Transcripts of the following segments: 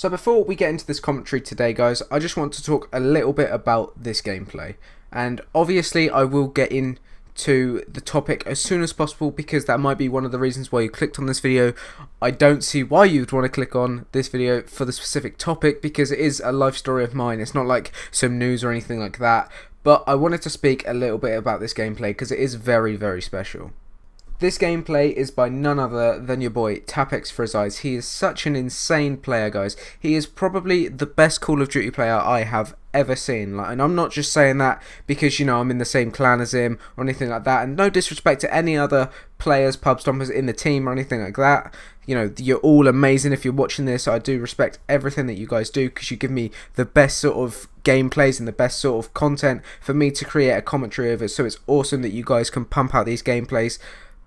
So before we get into this commentary today, guys, I just want to talk a little bit about this gameplay. And obviously I will get into the topic as soon as possible because that might be one of the reasons why you clicked on this video. I don't see why you'd want to click on this video for the specific topic because it is a life story of mine. It's not like some news or anything like that. But I wanted to speak a little bit about this gameplay because it is very, very special. This gameplay is by none other than your boy TapX for his eyes. He is such an insane player, guys. He is probably the best Call of Duty player I have ever seen. And I'm not just saying that because, you know, I'm in the same clan as him or anything like that. And no disrespect to any other players, pub stompers in the team or anything like that. You know, you're all amazing if you're watching this. I do respect everything that you guys do because you give me the best sort of gameplays and the best sort of content for me to create a commentary over. So it's awesome that you guys can pump out these gameplays.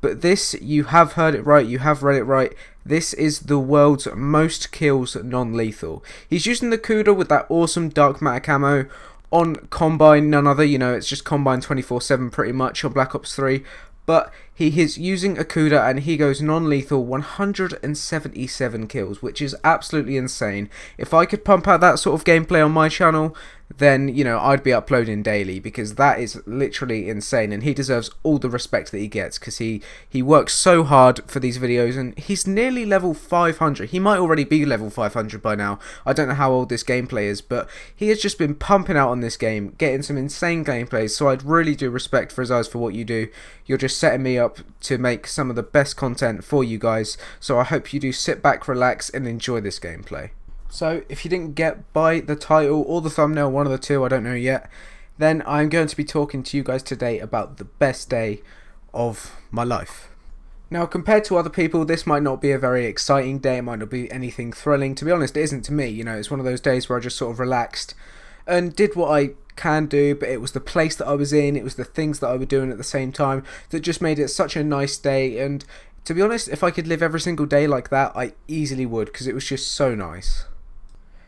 But this, you have heard it right, you have read it right, this is the world's most kills non-lethal. He's using the Cuda with that awesome dark matter camo on Combine, none other, you know, it's just Combine 24/7 pretty much on Black Ops 3. But he is using a Cuda and he goes non-lethal 177 kills, which is absolutely insane. If I could pump out that sort of gameplay on my channel, then, you know, I'd be uploading daily because that is literally insane and he deserves all the respect that he gets because he works so hard for these videos and he's nearly level 500. He might already be level 500 by now. I don't know how old this gameplay is, but he has just been pumping out on this game, getting some insane gameplays, so I'd really do respect for his eyes for what you do. You're just setting me up to make some of the best content for you guys, so I hope you do sit back, relax and enjoy this gameplay. So if you didn't get by the title or the thumbnail, one of the two, I don't know yet, then I'm going to be talking to you guys today about the best day of my life. Now, compared to other people, this might not be a very exciting day, it might not be anything thrilling. To be honest, it isn't to me, you know, it's one of those days where I just sort of relaxed and did what I can do, but it was the place that I was in, it was the things that I was doing at the same time that just made it such a nice day. And to be honest, if I could live every single day like that, I easily would because it was just so nice.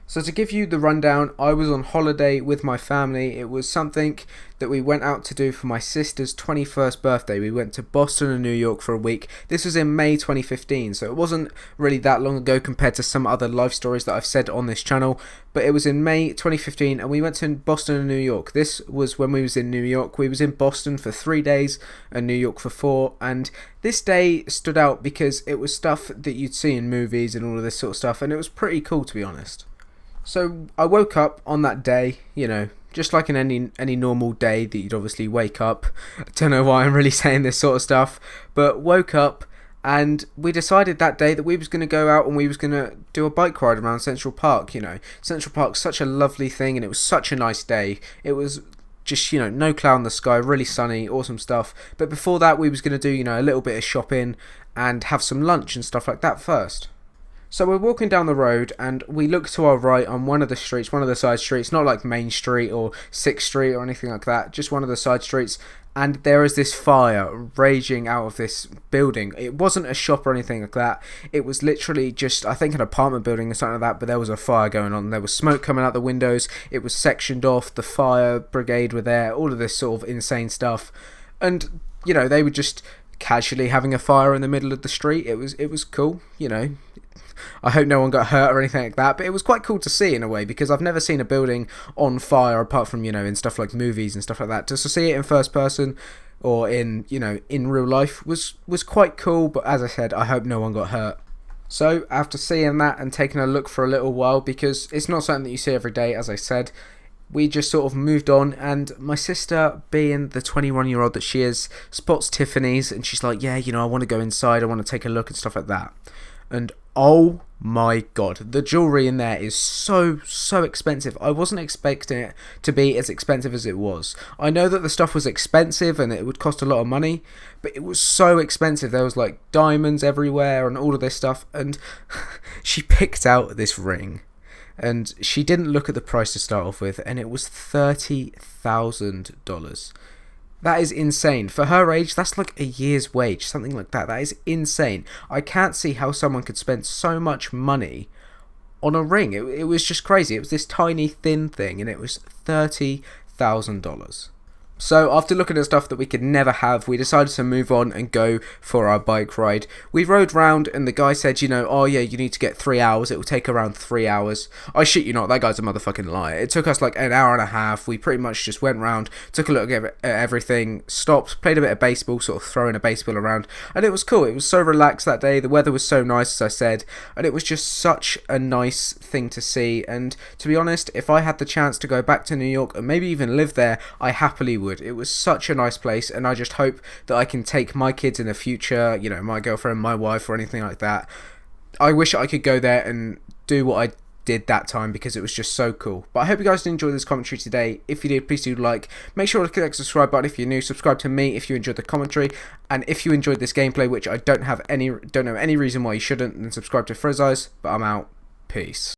So to give you the rundown, I was on holiday with my family. It was something that we went out to do for my sister's 21st birthday. We went to Boston and New York for a week. This was in May 2015, so it wasn't really that long ago compared to some other life stories that I've said on this channel. But it was in May 2015 and we went to Boston and New York. This was when we was in New York. We was in Boston for 3 days and New York for 4. And this day stood out because it was stuff that you'd see in movies and all of this sort of stuff. And it was pretty cool, to be honest. So I woke up on that day, you know, just like in any normal day that you'd obviously wake up. I don't know why I'm really saying this sort of stuff, but woke up and we decided that day that we was going to go out and we was going to do a bike ride around Central Park, you know. Central Park's such a lovely thing and it was such a nice day. It was just, you know, no cloud in the sky, really sunny, awesome stuff. But before that we was going to do, you know, a little bit of shopping and have some lunch and stuff like that first. So we're walking down the road and we look to our right on one of the streets, one of the side streets, not like Main Street or 6th Street or anything like that, just one of the side streets, and there is this fire raging out of this building. It wasn't a shop or anything like that, it was literally just, I think, an apartment building or something like that, but there was a fire going on. There was smoke coming out the windows, it was sectioned off, the fire brigade were there, all of this sort of insane stuff, and, you know, they were just casually having a fire in the middle of the street. It was cool, you know. I hope no one got hurt or anything like that, but it was quite cool to see in a way because I've never seen a building on fire apart from, you know, in stuff like movies and stuff like that. Just to see it in first person or in, you know, in real life was quite cool, but as I said, I hope no one got hurt. So after seeing that and taking a look for a little while, because it's not something that you see every day, as I said, we just sort of moved on, and my sister, being the 21-year-old that she is, spots Tiffany's and she's like, yeah, you know, I want to go inside, I want to take a look and stuff like that. And oh my god, the jewellery in there is so expensive. I wasn't expecting it to be as expensive as it was. I know that the stuff was expensive and it would cost a lot of money, but it was so expensive. There was like diamonds everywhere and all of this stuff, and she picked out this ring and she didn't look at the price to start off with, and it was $30,000. That is insane. For her age, that's like a year's wage, something like that. That is insane. I can't see how someone could spend so much money on a ring. It was just crazy. It was this tiny, thin thing, and it was $30,000. So after looking at stuff that we could never have, we decided to move on and go for our bike ride. We rode round and the guy said, you know, oh yeah, you need to get 3 hours. It will take around 3 hours. I shit you not, that guy's a motherfucking liar. It took us like an hour and a half. We pretty much just went round, took a look at everything, stopped, played a bit of baseball, sort of throwing a baseball around. And it was cool. It was so relaxed that day. The weather was so nice, as I said. And it was just such a nice thing to see. And to be honest, if I had the chance to go back to New York and maybe even live there, I happily would. It was such a nice place, and I just hope that I can take my kids in the future, you know, my girlfriend, my wife, or anything like that. I wish I could go there and do what I did that time, because it was just so cool. But I hope you guys did enjoy this commentary today. If you did, please do like. Make sure to click the subscribe button if you're new. Subscribe to me if you enjoyed the commentary, and if you enjoyed this gameplay, which I don't know any reason why you shouldn't, then subscribe to Frizzeyes. But I'm out. Peace.